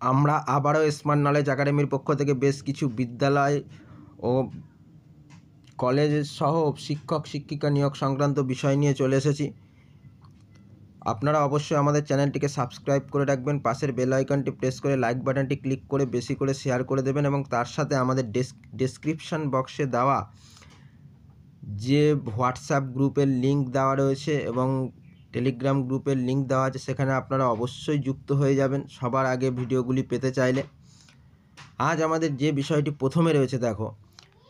আমরা আবারও smart knowledge একাডেমির পক্ষ থেকে বেশ কিছু বিদ্যালয় ও কলেজ সহ শিক্ষক শিক্ষিকা নিয়োগ সংক্রান্ত বিষয় নিয়ে চলে এসেছি। আপনারা অবশ্যই আমাদের চ্যানেলটিকে সাবস্ক্রাইব করে রাখবেন, পাশের বেল আইকনটি প্রেস করে লাইক বাটনটি ক্লিক করে বেশি করে শেয়ার করে দেবেন এবং তার সাথে আমাদের ডেসক্রিপশান বক্সে দেওয়া যে হোয়াটসঅ্যাপ গ্রুপের লিঙ্ক দেওয়া রয়েছে এবং টেলিগ্রাম গ্রুপের লিঙ্ক দেওয়া আছে, সেখানে আপনারা অবশ্যই যুক্ত হয়ে যাবেন সবার আগে ভিডিওগুলি পেতে চাইলে। আজ আমাদের যে বিষয়টি প্রথমে রয়েছে, দেখো,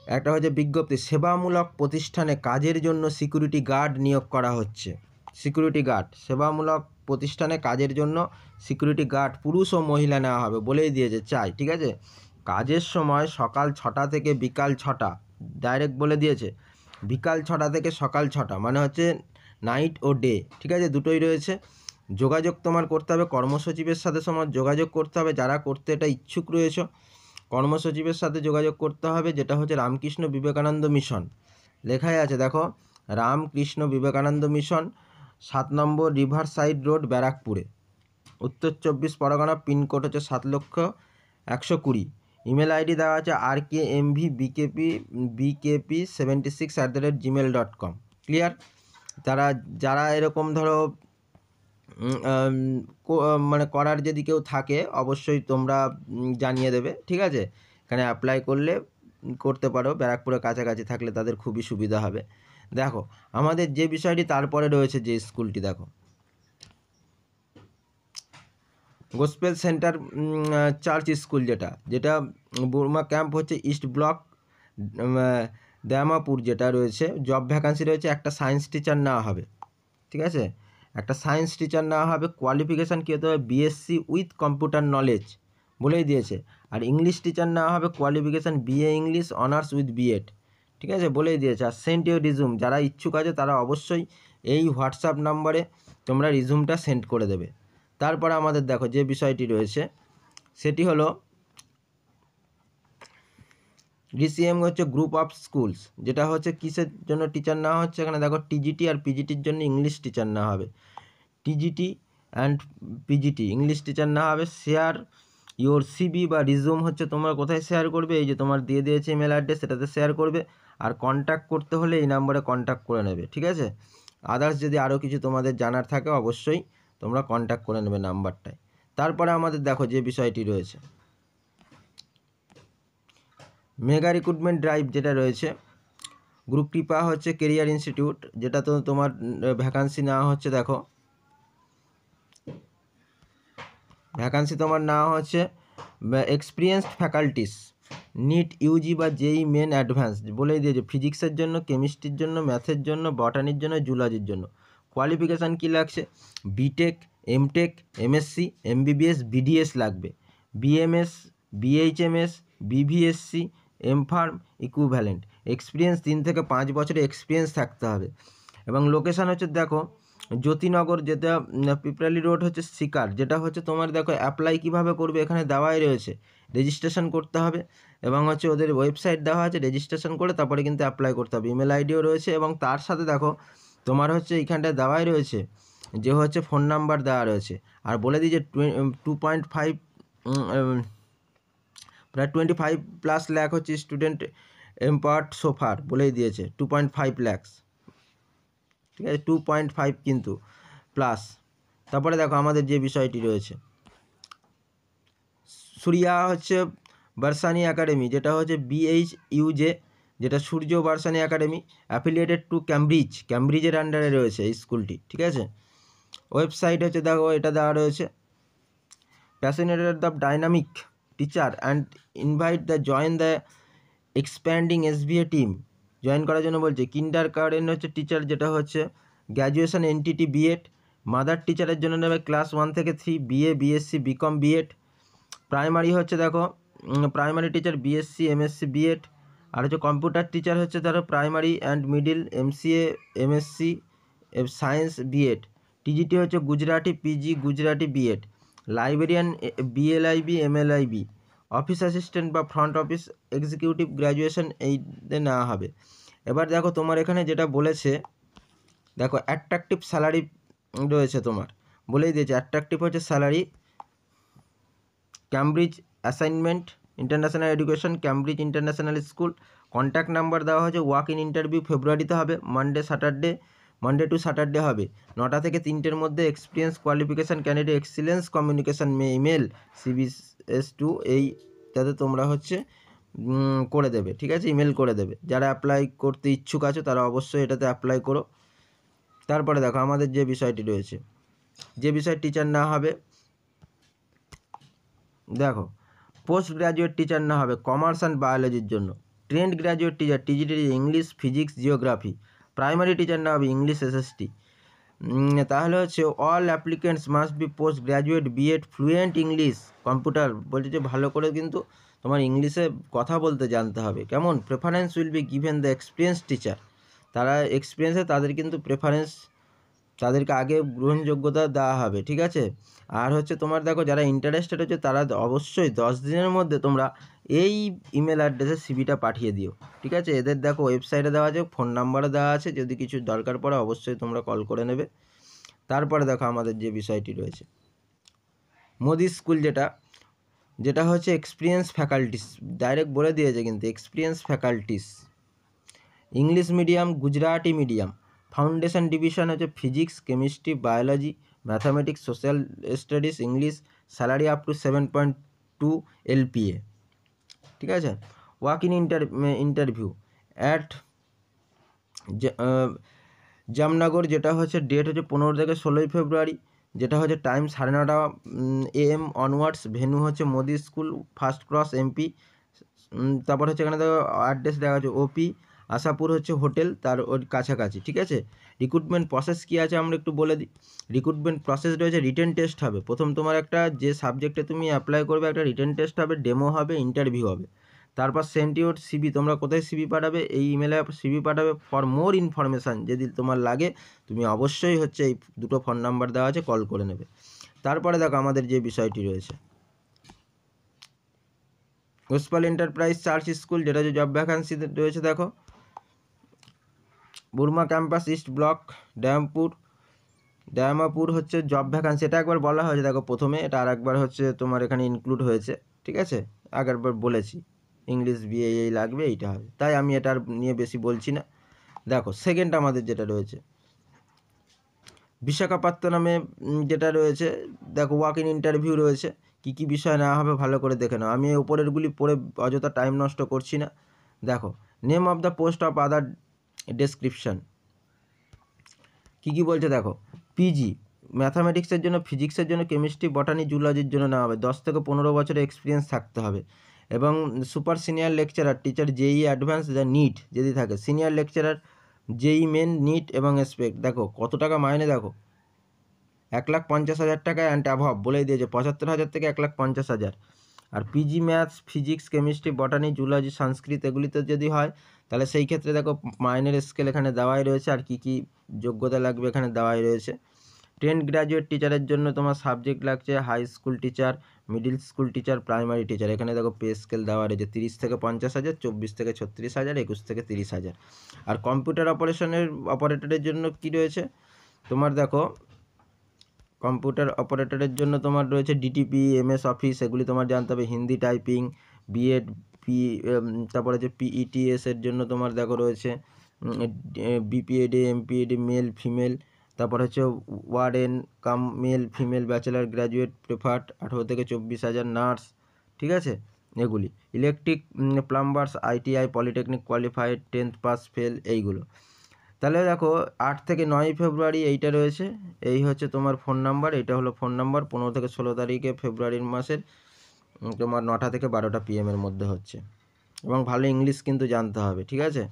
একটা হচ্ছে বিজ্ঞপ্তি, সেবামূলক প্রতিষ্ঠানে কাজের জন্য সিকিউরিটি গার্ড নিয়োগ করা হচ্ছে। সিকিউরিটি গার্ড, সেবামূলক প্রতিষ্ঠানে কাজের জন্য সিকিউরিটি গার্ড পুরুষ ও মহিলা নেওয়া হবে, বলেই দিয়েছে চাই, ঠিক আছে। কাজের সময় সকাল 6টা থেকে বিকাল 6টা, ডাইরেক্ট বলে দিয়েছে বিকাল 6টা থেকে সকাল 6টা, মানে হচ্ছে নাইট ও ডে, ঠিক আছে, দুটোই রয়েছে। যোগাযোগ তোমার করতে হবে কর্মসচিবের সাথে, সময় যোগাযোগ করতে হবে যারা করতে এটা ইচ্ছুক রয়েছে। কর্মসচিবের সাথে যোগাযোগ করতে হবে, যেটা হচ্ছে রামকৃষ্ণ বিবেকানন্দ মিশন, লেখাই আছে দেখো, রামকৃষ্ণ বিবেকানন্দ মিশন, 7 নম্বর রিভার সাইড রোড, ব্যারাকপুরে, উত্তর 24 পরগনা। পিনকোড হচ্ছে 7,01,20। ইমেল আইডি দেওয়া আছে rkmvbkp76@gmail.com। ক্লিয়ার? যারা এরকম ধরো মানে করার যদি কেউ থাকে অবশ্যই তোমরা জানিয়ে দেবে, ঠিক আছে। এখানে অ্যাপ্লাই করতে পারো, ব্যারাকপুরের কাছাকাছি থাকলে তাদের খুবই সুবিধা হবে। দেখো আমাদের যে বিষয়টি তারপরে রয়েছে, যে স্কুলটি, দেখো, গসপেল সেন্টার চার্চ স্কুল, যেটা বুরমা ক্যাম্প হচ্ছে ইস্ট ব্লক, দামাপুর, যেটা রয়েছে। জব ভ্যাকান্সি রয়েছে, একটা সায়েন্স টিচার নেওয়া হবে, ঠিক আছে, একটা সায়েন্স টিচার নেওয়া হবে। কোয়ালিফিকেশান কী হতে হবে? বিএসসি উইথ কম্পিউটার নলেজ, বলেই দিয়েছে। আর ইংলিশ টিচার নেওয়া হবে, qualification BA English honours with B Ed, ঠিক আছে, বলেই দিয়েছে। আর সেন্ড ইউর রিজুম, যারা ইচ্ছুক আছে তারা অবশ্যই এই হোয়াটসঅ্যাপ নাম্বারে তোমরা রিজুমটা সেন্ড করে দেবে। তারপরে আমাদের দেখো যে বিষয়টি রয়েছে সেটি হলো ডিসিএম হচ্ছে গ্রুপ অফ স্কুলস, যেটা হচ্ছে কিসের জন্য টিচার নেওয়া হচ্ছে, এখানে দেখো টিজিটি আর পিজিটির জন্য ইংলিশ টিচার নেওয়া হবে। TGT and PGT English teacher নেওয়া হবে। শেয়ার ইওর সিবি বা রিজুম হচ্ছে তোমরা কোথায় শেয়ার করবে, এই যে তোমার দিয়ে দিয়েছে ইমেল অ্যাড্রেস, সেটাতে শেয়ার করবে। আর কন্ট্যাক্ট করতে হলে এই নাম্বারে কন্ট্যাক্ট করে নেবে, ঠিক আছে। আদার্স যদি আরও কিছু তোমাদের জানার থাকে অবশ্যই তোমরা কন্ট্যাক্ট করে নেবে নাম্বারটায়। তারপরে আমাদের দেখো যে বিষয়টি রয়েছে, মেগা রিক্রুটমেন্ট ড্রাইভ যেটা রয়েছে, গ্রুপ কৃপা হচ্ছে কেরিয়ার ইনস্টিটিউট, যেটা তো তোমার ভ্যাকান্সি নেওয়া হচ্ছে। দেখো ভ্যাকান্সি তোমার নেওয়া হচ্ছে এক্সপিরিয়েন্সড ফ্যাকাল্টিস, নিট ইউজি বা জেই মেন অ্যাডভান্স, বলেই দিয়েছে। ফিজিক্সের জন্য, কেমিস্ট্রির জন্য, ম্যাথের জন্য, বটানির জন্য, জুলজির জন্য। কোয়ালিফিকেশান কী লাগছে? BTech, MTech, MSc, MBBS, BDS লাগবে, BMS, BHMS, BVSc, MPharm, equivalent. Experience 3 থেকে 5 বছরের এক্সপিরিয়েন্স থাকতে হবে। এবং লোকেশান হচ্ছে দেখো জ্যোতিনগর, যেটা পিপরালি রোড হচ্ছে শিকার, যেটা হচ্ছে তোমার, দেখো অ্যাপ্লাই কীভাবে করবে এখানে দেওয়াই রয়েছে। রেজিস্ট্রেশন করতে হবে এবং হচ্ছে ওদের ওয়েবসাইট দেওয়া আছে, রেজিস্ট্রেশন করে তারপরে কিন্তু অ্যাপ্লাই করতে হবে। ইমেল আইডিও রয়েছে এবং তার সাথে দেখো তোমার হচ্ছে এইখানটায় দেওয়াই রয়েছে যে হচ্ছে ফোন নাম্বার দেওয়া রয়েছে। আর বলে দিই যে 2.5 প্রায় 25+ লাখ হচ্ছে স্টুডেন্ট এম্পাওয়ার্ড সোফার, বলেই দিয়েছে 2.5 লাখস, ঠিক আছে, 2.5 কিন্তু প্লাস। তারপরে দেখো আমাদের যে বিষয়টি রয়েছে, সূর্যা হচ্ছে বার্সানি একাডেমি, যেটা হচ্ছে BHUJ, যেটা সূর্য বার্সানি একাডেমি, অ্যাফিলিয়েটেড টু ক্যামব্রিজের আন্ডারে রয়েছে এই স্কুলটি, ঠিক আছে। ওয়েবসাইট হচ্ছে দেখো এটা দেওয়া রয়েছে। Passionate the dynamic teacher and invite the join the expanding SBA team, join করার জন্য বলছে। কিন্ডার গার্ডেন হচ্ছে টিচার, যেটা হচ্ছে গ্র্যাজুয়েশন NTT বিএড। মাদার টিচারের জন্য নেবে ক্লাস 1 থেকে 3, BA, BSc, BCom, BEd. Primary হচ্ছে দেখো primary teacher BSc, MSc, BEd. আর হচ্ছে কম্পিউটার টিচার হচ্ছে ধরো primary and middle, MCA, MSc, science, BEd. TGT হচ্ছে Gujarati PG, Gujarati BEd. Librarian BLIB, MLIB। Office assistant বা ফ্রন্ট অফিস এক্সিকিউটিভ গ্র্যাজুয়েশন এইতে নেওয়া হবে। এবার দেখো তোমার এখানে যেটা বলেছে, দেখো অ্যাট্রাকটিভ স্যালারি রয়েছে তোমার, বলেই দিয়েছে। অ্যাট্রাকটিভ হচ্ছে salary Cambridge assignment, international education, Cambridge international school. Contact number দেওয়া হয়েছে। ওয়াক ইন ইন্টারভিউ ফেব্রুয়ারিতে হবে, মানডে টু স্যাটারডে হবে, 9টা থেকে 3টের মধ্যে। Experience, qualification, candidate excellence, communication, email CBS2 এইটাতে তোমরা হচ্ছে করে দেবে, ঠিক আছে, ইমেল করে দেবে। যারা অ্যাপ্লাই করতে ইচ্ছুক আছো তারা অবশ্যই এটাতে অ্যাপ্লাই করো। তারপরে দেখো আমাদের যে বিষয়টি রয়েছে, যে বিষয় টিচার না হবে, দেখো পোস্ট গ্র্যাজুয়েট টিচার না হবে কমার্স অ্যান্ড বায়োলজির জন্য। Trend graduate teacher TGT English, physics, geography. Primary teacher না হবে ইংলিশ SST। তাহলে হচ্ছে all applicants must be post graduate B.Ed fluent English. Computer বলছে যে ভালো করে কিন্তু তোমার ইংলিশে কথা বলতে জানতে হবে। কেমন? Preference will be given the experience teacher. তারা এক্সপিরিয়েন্সে তাদের কিন্তু প্রেফারেন্স, তাদেরকে আগে গ্রহণযোগ্যতা দেওয়া হবে, ঠিক আছে। আর হচ্ছে তোমার দেখো যারা ইন্টারেস্টেড হচ্ছে তারা অবশ্যই 10 দিনের মধ্যে তোমরা এই ইমেল অ্যাড্রেসে সিভিটা পাঠিয়ে দিও, ঠিক আছে। এদের দেখো ওয়েবসাইটে দেওয়া আছে, ফোন নাম্বারও দেওয়া আছে, যদি কিছু দরকার পড়ে অবশ্যই তোমরা কল করে নেবে। তারপরে দেখো আমাদের যে বিষয়টি রয়েছে মোদি স্কুল, যেটা হচ্ছে এক্সপিরিয়েন্স ফ্যাকাল্টিস, ডাইরেক্ট বলে দিয়েছে কিন্তু experience faculties. English medium, Gujarati medium. Foundation division হচ্ছে physics, chemistry, biology, mathematics, social studies, English. Salary up to 7.2 LPA, ঠিক আছে। Walk in interview at Jamnagar, যেটা হচ্ছে ডেট হচ্ছে 15 থেকে 16 ফেব্রুয়ারি, যেটা হচ্ছে টাইম 9:30 AM অনওয়ার্ডস। ভেন্যু হচ্ছে Modi school, first cross MP। তারপর হচ্ছে এখানে দেখো অ্যাড্রেস দেওয়া আছে OP আশাপুর হচ্ছে হোটেল, তার ওর কাছাকাছি, ঠিক আছে। রিক্রুটমেন্ট প্রসেস কী আছে আমরা একটু বলে দিই। রিক্রুটমেন্ট প্রসেস রয়েছে, রিটেন টেস্ট হবে প্রথম, তোমার একটা যে সাবজেক্টে তুমি অ্যাপ্লাই করবে একটা রিটেন টেস্ট হবে, ডেমো হবে, ইন্টারভিউ হবে। তারপর সেন্ড ইউর CV, তোমরা কোথায় CV পাঠাবে? এই ইমেলে CV পাঠাবে। ফর মোর ইনফরমেশান যদি তোমার লাগে তুমি অবশ্যই হচ্ছে এই দুটো ফোন নাম্বার দেওয়া আছে, কল করে নেবে। তারপরে দেখো আমাদের যে বিষয়টি রয়েছে গোসপাল এন্টারপ্রাইজ চার্চ স্কুল, যেটা যে জব ভ্যাকান্সি রয়েছে দেখো বুরমা ক্যাম্পাস, ইস্ট ব্লক, ডায়ামাপুর হচ্ছে জব ভ্যাকান্সি। এটা একবার বলা হয়েছে দেখো প্রথমে, এটা আর একবার হচ্ছে তোমার এখানে ইনক্লুড হয়েছে, ঠিক আছে। আগেরবার বলেছি ইংলিশ BA এই লাগবে, এইটা হবে, তাই আমি এটা আর নিয়ে বেশি বলছি না। দেখো সেকেন্ড আমাদের যেটা রয়েছে বিশাখাপত্তনমে যেটা রয়েছে, দেখো ওয়াক ইন ইন্টারভিউ রয়েছে। কী কী বিষয় নেওয়া হবে ভালো করে দেখে নাও, আমি এই উপরেরগুলি পড়ে অযথা টাইম নষ্ট করছি না। দেখো name of the post of other description কী কী বলছে দেখো। PG ম্যাথামেটিক্সের জন্য, ফিজিক্সের জন্য, কেমিস্ট্রি, বটানি, জুলজির জন্য নেওয়া হবে। 10 থেকে 15 বছরের এক্সপিরিয়েন্স থাকতে হবে। এবং super senior lecturer teacher JEE advance যা নিট যদি থাকে, senior lecturer JEE Main, NEET এবং এসপেক্ট। দেখো কত টাকা মাইনে, দেখো 1,50,000 টাকা অ্যান্ড অ্যাভব বলেই দিয়েছে, 75,000 থেকে 1,50,000। আর PG maths, physics, chemistry, botany, zoology, Sanskrit এগুলিতে যদি হয় তাহলে সেই ক্ষেত্রে দেখো মাইনের স্কেল এখানে দেওয়াই রয়েছে, আর কী কী যোগ্যতা লাগবে এখানে দেওয়াই রয়েছে। ট্রেন্ড গ্র্যাজুয়েট টিচারের জন্য তোমার সাবজেক্ট লাগছে high school teacher, middle school teacher, primary teacher. এখানে দেখো পে স্কেল দেওয়া রয়েছে 30 থেকে 50,000, 24 থেকে 36,000, 21 থেকে 30,000। আর কম্পিউটার অপারেটরের জন্য কি রয়েছে তোমার, দেখো কম্পিউটার অপারেটরের জন্য তোমার রয়েছে DTP, MS অফিস, এগুলি তোমার জানতে হবে। হিন্দি টাইপিং, B.Ed, তারপরে হচ্ছে PETS এর জন্য তোমার দেখো রয়েছে BPED, MPED, মেল ফিমেল। তারপর হচ্ছে warden cum male female, bachelor graduate preferred, 18 থেকে 24,000। নার্স, ঠিক আছে এগুলি। Electric, plumbers, ITI, polytechnic qualified, 10th pass fail, এইগুলো। তাহলে দেখো 8 থেকে 9 ফেব্রুয়ারি এইটা রয়েছে, এই হচ্ছে তোমার ফোন নাম্বার, এটা হলো ফোন নাম্বার। 15 থেকে 16 তারিখে ফেব্রুয়ারির মাসের তোমার 9টা থেকে 12টা PM এর মধ্যে হচ্ছে। এবং ভালো ইংলিশ কিন্তু জানতে হবে, ঠিক আছে।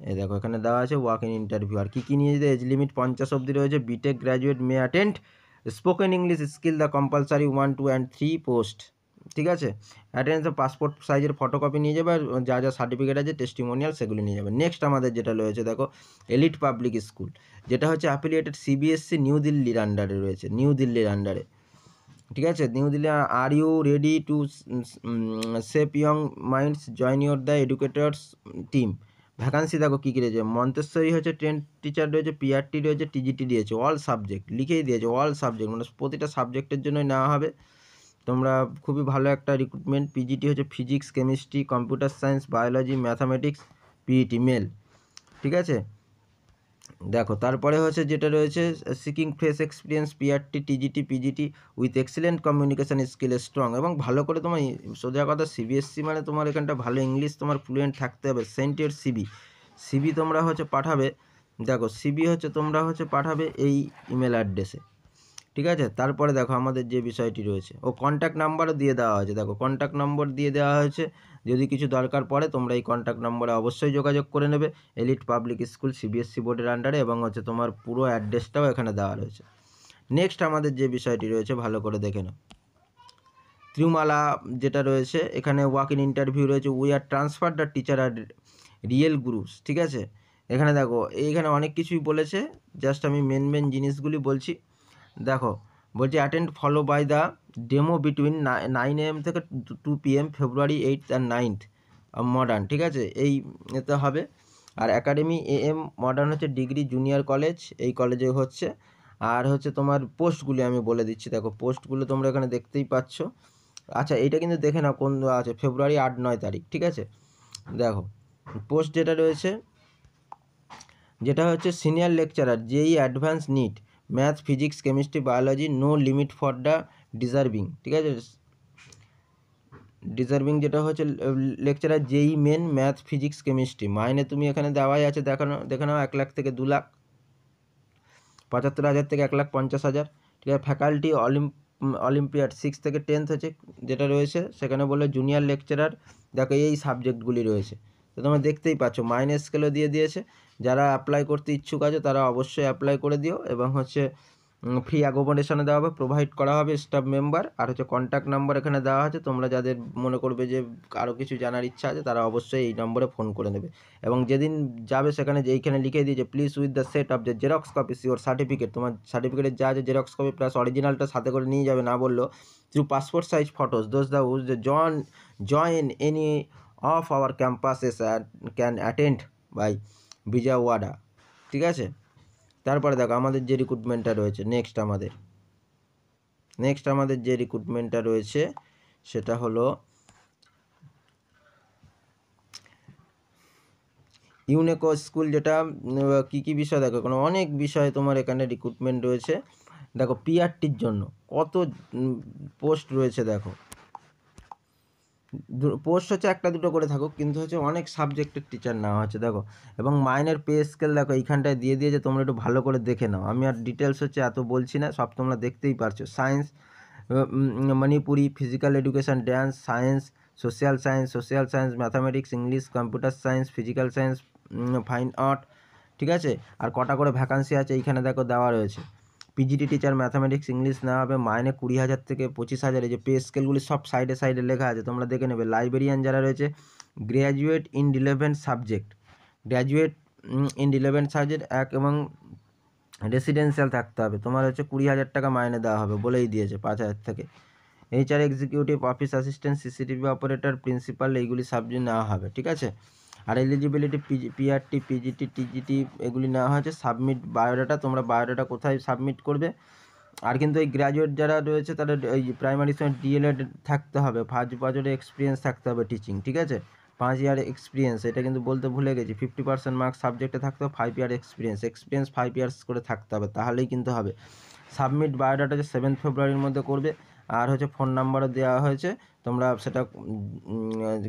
এই দেখো এখানে দেওয়া আছে ওয়াক ইন ইন্টারভিউ। আর কী কী নিয়ে যেতে, এজ লিমিট 50 অবধি রয়েছে। BTech graduate May attend, spoken English skill the compulsory 1, 2 and 3 post, ঠিক আছে। অ্যাটেন্ডেন্স, পাসপোর্ট সাইজের ফটোকপি নিয়ে যাবে, আর যা যা সার্টিফিকেট আছে টেস্টিমোনিয়াল সেগুলি নিয়ে যাবে। নেক্সট আমাদের যেটা রয়েছে দেখো এলিট পাবলিক স্কুল, যেটা হচ্ছে অ্যাফিলিয়েটেড CBSE নিউ দিল্লির আন্ডারে রয়েছে, নিউ দিল্লির আন্ডারে, ঠিক আছে। New Delhi. Are you ready to shape young minds, join you're the educators team. Vacancy দেখো কী কী রয়েছে, মন্তেশ্বরী হচ্ছে ট্রেন্ড টিচার রয়েছে, PRT রয়েছে, TGT দিয়েছে, অল সাবজেক্ট লিখেই দিয়েছে, অল সাবজেক্ট মানে প্রতিটা সাবজেক্টের জন্যই নেওয়া হবে। তোমরা খুবই ভালো একটা রিক্রুটমেন্ট। পিজিটি হচ্ছে physics, chemistry, computer science, biology, mathematics, PET male, ঠিক আছে। দেখো তারপরে হচ্ছে যেটা রয়েছে seeking fresh experience, PRT, TGT, PGT with excellent communication skill strong, এবং ভালো করে তোমার সোজা কথা সিবিএসসি মানে তোমার এখানটা ভালো ইংলিশ তোমার ফ্লুয়েন্ট থাকতে হবে। সেন্ট ইউর সিবি তোমরা হচ্ছে পাঠাবে, দেখো সিবি হচ্ছে তোমরা হচ্ছে পাঠাবে এই ইমেল অ্যাড্রেসে, ঠিক আছে। তারপরে দেখো আমাদের যে বিষয়টি রয়েছে, ও কন্ট্যাক্ট নাম্বারও দিয়ে দেওয়া হয়েছে, দেখো কন্ট্যাক্ট নম্বর দিয়ে দেওয়া হয়েছে, যদি কিছু দরকার পড়ে তোমরা এই কন্ট্যাক্ট নম্বরে অবশ্যই যোগাযোগ করে নেবে। এলিট পাবলিক স্কুল, সিবিএসসি বোর্ডের আন্ডারে, এবং হচ্ছে তোমার পুরো অ্যাড্রেসটাও এখানে দেওয়া রয়েছে। নেক্সট আমাদের যে বিষয়টি রয়েছে ভালো করে দেখে নাও, ত্রিমালা যেটা রয়েছে এখানে ওয়াক ইন ইন্টারভিউ রয়েছে। We are transfer the teacher are real gurus, ঠিক আছে। এখানে দেখো এইখানে অনেক কিছুই বলেছে, জাস্ট আমি মেন জিনিসগুলি বলছি। দেখো বলছি attend follow by the demo between 9 AM থেকে 2 PM February 8th and 9th modern, ঠিক আছে, এই এতে হবে। আর একাডেমি AM মডার্ন হচ্ছে ডিগ্রি জুনিয়র কলেজ, এই কলেজে হচ্ছে। আর হচ্ছে তোমার পোস্টগুলি আমি বলে দিচ্ছি, দেখো পোস্টগুলো তোমরা এখানে দেখতেই পাচ্ছ। আচ্ছা এইটা কিন্তু দেখে নাও কোন আছে, ফেব্রুয়ারি 8-9 তারিখ, ঠিক আছে। দেখো পোস্ট যেটা রয়েছে যেটা হচ্ছে senior lecturer, JEE advance NEET, math, physics, chemistry, biology, no limit for the deserving, ঠিক আছে। ডিজার্ভিং যেটা হচ্ছে lecturer JEE Main, math, physics, chemistry, মাইনে তুমি এখানে দেওয়াই আছে, দেখে নাও 1 লাখ থেকে 2 লাখ, 75,000 থেকে 1,50,000, ঠিক আছে। ফ্যাকাল্টি অলিম্পিয়াড 6 থেকে 10th হচ্ছে যেটা রয়েছে, সেখানে বলে জুনিয়র লেকচারার, দেখো এই সাবজেক্টগুলি রয়েছে। তো তোমরা দেখতেই পাচ্ছ মাইনে স্কেলও দিয়ে দিয়েছে। যারা অ্যাপ্লাই করতে ইচ্ছুক আছে তারা অবশ্যই অ্যাপ্লাই করে দিও, এবং হচ্ছে ফ্রি অ্যাকোমোডেশনে দেওয়া হবে, প্রোভাইড করা হবে স্টাফ মেম্বার। আর হচ্ছে কন্ট্যাক্ট নাম্বার এখানে দেওয়া আছে, তোমরা যাদের মনে করবে যে আরও কিছু জানার ইচ্ছা আছে তারা অবশ্যই এই নম্বরে ফোন করে নেবে। এবং যেদিন যাবে সেখানে যেইখানে লিখে দিয়েছে please with the set of the xerox copies your certificate, তোমার সার্টিফিকেটের যা আছে জেরক্স কপি প্লাস অরিজিনালটা সাথে করে নিয়ে যাবে, না বললো through passport size photos those the who's join any of our campuses can attend by Vijayawada, ঠিক আছে। তারপরে দেখো আমাদের যে রিক্রুটমেন্টটা রয়েছে, নেক্সট আমাদের যে রিক্রুটমেন্টটা রয়েছে সেটা হলো ইউনেকো স্কুল, যেটা কী বিষয় দেখো কোনো অনেক বিষয় তোমার এখানে রিক্রুটমেন্ট রয়েছে। দেখো পিআরটির জন্য কত পোস্ট রয়েছে, দেখো পোস্ট হচ্ছে 1-2 করে থাকুক, কিন্তু হচ্ছে অনেক সাবজেক্টের টিচার নেওয়া হচ্ছে, দেখো। এবং মাইনের পে স্কেল দেখো এইখানটায় দিয়ে দিয়েছে, তোমরা একটু ভালো করে দেখে নাও। আমি আর ডিটেলস হচ্ছে এত বলছি না, সব তোমরা দেখতেই পারছো। Science Manipuri, physical education, dance, science, social science, mathematics, English, computer science, physical science, fine art, ঠিক আছে। আর কটা করে ভ্যাকান্সি আছে এইখানে দেখো দেওয়া রয়েছে। পিজিটি টিচার, ম্যাথামেটিক্স, ইংলিশ নেওয়া হবে, মাইনে 20,000 থেকে 25,000। এই যে পে স্কেলগুলি সব সাইডে লেখা আছে, তোমরা দেখে নেবে। লাইব্রেরিয়ান যারা রয়েছে, গ্র্যাজুয়েট ইন রিলেভেন্ট সাবজেক্ট, এক, এবং রেসিডেন্সিয়াল থাকতে হবে, তোমার হচ্ছে 20,000 টাকা মাইনে দেওয়া হবে, বলেই দিয়েছে 5,000 থেকে। HR executive, office assistant, CCTV operator, principal, এইগুলি সাবজেক্ট নেওয়া হবে, ঠিক আছে। আর এলিজিবিলিটি পিআরটি, পিজিটি, টিজিটি এগুলি নেওয়া হয়েছে। সাবমিট বায়োডাটা, তোমরা বায়োডাটা কোথায় সাবমিট করবে। আর কিন্তু এই গ্র্যাজুয়েট যারা রয়েছে তাদের এই প্রাইমারি স্কুলে DLED থাকতে হবে, 5 বছরের এক্সপিরিয়েন্স থাকতে হবে টিচিং, ঠিক আছে। 5 ইয়ার এক্সপিরিয়েন্স, এটা কিন্তু বলতে ভুলে গেছি। 50% মার্কস সাবজেক্টে থাকতে হবে, 5 ইয়ার এক্সপিরিয়েন্স 5 ইয়ার্স করে থাকতে হবে, তাহলেই কিন্তু হবে। সাবমিট বায়োডাটা হচ্ছে 7 ফেব্রুয়ারির মধ্যে করবে। আর হচ্ছে ফোন নাম্বারও দেওয়া হয়েছে, তোমরা সেটা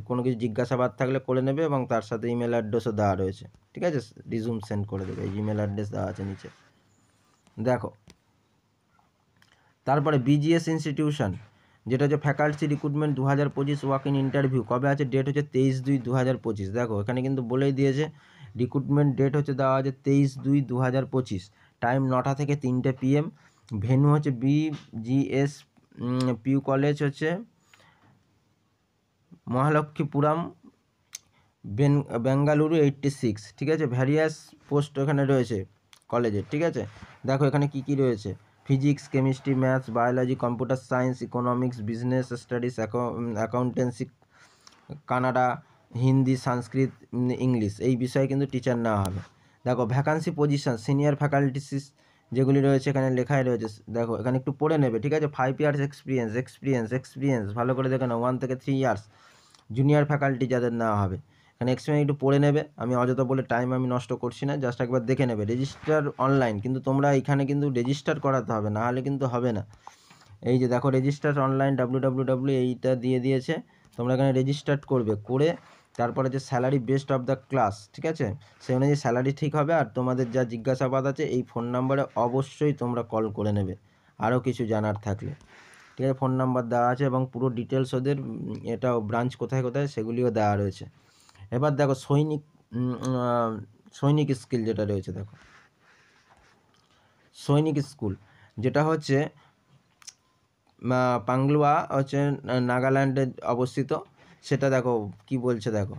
কোনো কিছু জিজ্ঞাসাবাদ থাকলে করে নেবে, এবং তার সাথে ইমেল অ্যাড্রেসও দেওয়া রয়েছে, ঠিক আছে। রিজুম সেন্ড করে দেবে, এই ইমেল অ্যাড্রেস দেওয়া আছে নিচে, দেখো। তারপরে বিজিএস ইনস্টিটিউশন, যেটা হচ্ছে faculty recruitment 2025 walk in interview, কবে আছে, ডেট হচ্ছে 23/2/2025। দেখো এখানে কিন্তু বলেই দিয়েছে, রিক্রুটমেন্ট ডেট হচ্ছে দেওয়া আছে 23/2/2025, টাইম 9টা থেকে 3টে PM, ভেন্যু হচ্ছে BGS পিউ কলেজ হচ্ছে মহালক্ষ্মীপুরম, বেঙ্গালুরু 86, ঠিক আছে। ভ্যারিয়াস পোস্ট এখানে রয়েছে কলেজের, ঠিক আছে। দেখো এখানে কি রয়েছে, physics, chemistry, maths, biology, computer science, economics, business studies, accountancy, Kannada, Hindi, Sanskrit, English, এই বিষয়ে কিন্তু টিচার নেওয়া হবে। দেখো ভ্যাকান্সি পজিশন, সিনিয়র ফ্যাকাল্টি যেগুলি রয়েছে এখানে লেখাই রয়েছে, দেখো এখানে একটু পড়ে নেবে, ঠিক আছে। 5 ইয়ার্স এক্সপিরিয়েন্স ভালো করে দেখে নাও, 1 থেকে 3 ইয়ার্স জুনিয়র ফ্যাকাল্টি যাদের নেওয়া হবে। এখানে এক্সপিরিয়েন্স একটু পড়ে নেবে, আমি অযথা বলে টাইম আমি নষ্ট করছি না, জাস্ট একবার দেখে নেবে। রেজিস্টার অনলাইন, কিন্তু তোমরা এখানে কিন্তু রেজিস্টার করাতে হবে, না হলে কিন্তু হবে না। এই যে দেখো রেজিস্টার অনলাইন www এইটা দিয়ে দিয়েছে, তোমরা এখানে রেজিস্টার করবে, করে তারপরে যে salary best of the class, ঠিক আছে, সেই অনুযায়ী স্যালারি ঠিক হবে। আর তোমাদের যা জিজ্ঞাসাবাদ আছে এই ফোন নাম্বারে অবশ্যই তোমরা কল করে নেবে আরও কিছু জানার থাকলে, ঠিক আছে। ফোন নাম্বার দেওয়া আছে এবং পুরো ডিটেলস ওদের এটাও ব্রাঞ্চ কোথায় কোথায় সেগুলিও দেওয়া রয়েছে। এবার দেখো সৈনিক স্কিল যেটা রয়েছে, দেখো সৈনিক স্কুল যেটা হচ্ছে পাংলুয়া হচ্ছে নাগাল্যান্ডে অবস্থিত। সেটা দেখো কি বলছে, দেখো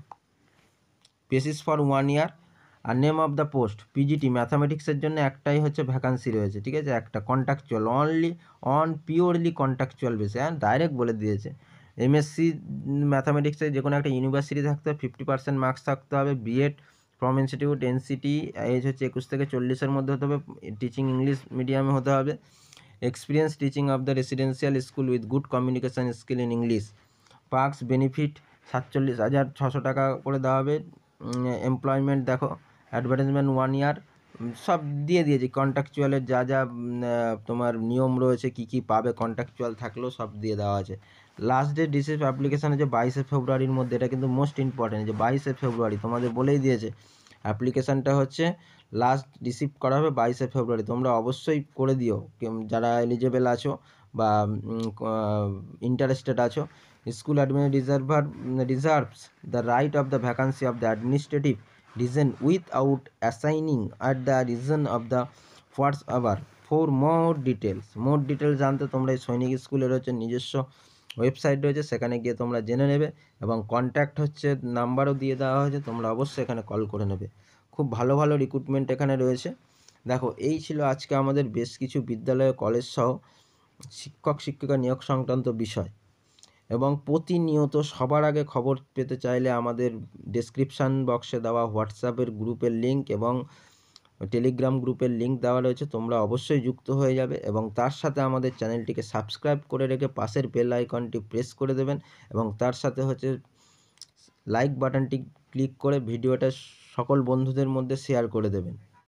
বেসিস ফর 1 ইয়ার আর name of the post PGT ম্যাথামেটিক্সের জন্য একটাই হচ্ছে ভ্যাকান্সি রয়েছে, ঠিক আছে, একটা কন্ট্রাকচুয়াল পিওরলি কন্ট্রাকচুয়াল বেসে, হ্যাঁ ডাইরেক্ট বলে দিয়েছে। এমএসসি ম্যাথামেটিক্সে যে কোনো একটা ইউনিভার্সিটি থাকতে হবে, 50% মার্কস থাকতে হবে, BEd from institute NCT, age হচ্ছে 21 থেকে 40-এর মধ্যে হতে হবে, টিচিং ইংলিশ মিডিয়ামে হতে হবে, experience teaching of the residential school with good communication skill in English. Parks benefit 47,600 টাকা করে দেওয়া হবে। এমপ্লয়মেন্ট দেখো অ্যাডভার্টাইজমেন্ট 1 ইয়ার সব দিয়ে দিয়েছি, কন্ট্রাকচুয়ালের যা যা তোমার নিয়ম রয়েছে, কী কী পাবে কন্ট্রাকচুয়াল থাকলেও সব দিয়ে দেওয়া আছে। লাস্ট ডেট রিসিভ অ্যাপ্লিকেশান হচ্ছে 22শে ফেব্রুয়ারির মধ্যে, এটা কিন্তু মোস্ট ইম্পর্টেন্ট, যে 22শে ফেব্রুয়ারি তোমাদের বলেই দিয়েছে অ্যাপ্লিকেশানটা হচ্ছে লাস্ট রিসিভ করা হবে 22শে ফেব্রুয়ারি। তোমরা অবশ্যই করে দিও যারা এলিজেবল আছো বা ইন্টারেস্টেড আছো। School admin reserves the right of the vacancy of the administrative reason without assigning at the reason of the what's ever. For more details জানতে তোমরা এই সৈনিক স্কুলের হচ্ছে নিজস্ব ওয়েবসাইট রয়েছে, সেখানে গিয়ে তোমরা জেনে নেবে এবং কন্ট্যাক্ট হচ্ছে নাম্বারও দিয়ে দেওয়া হয়েছে, তোমরা অবশ্যই এখানে কল করে নেবে। খুব ভালো ভালো রিক্রুটমেন্ট এখানে রয়েছে। দেখো এই ছিল আজকে আমাদের বেশ কিছু বিদ্যালয় কলেজ সহ শিক্ষক শিক্ষিকা নিয়োগ সংক্রান্ত বিষয়। এবং প্রতিনিয়ত সবার আগে খবর পেতে চাইলে আমাদের ডেসক্রিপশান বক্সে দেওয়া হোয়াটসঅ্যাপের গ্রুপের লিঙ্ক এবং টেলিগ্রাম গ্রুপের লিঙ্ক দেওয়া রয়েছে, তোমরা অবশ্যই যুক্ত হয়ে যাবে এবং তার সাথে আমাদের চ্যানেলটিকে সাবস্ক্রাইব করে রেখে পাশের বেল আইকনটি প্রেস করে দেবেন এবং তার সাথে হচ্ছে লাইক বাটনটি ক্লিক করে ভিডিওটা সকল বন্ধুদের মধ্যে শেয়ার করে দেবেন।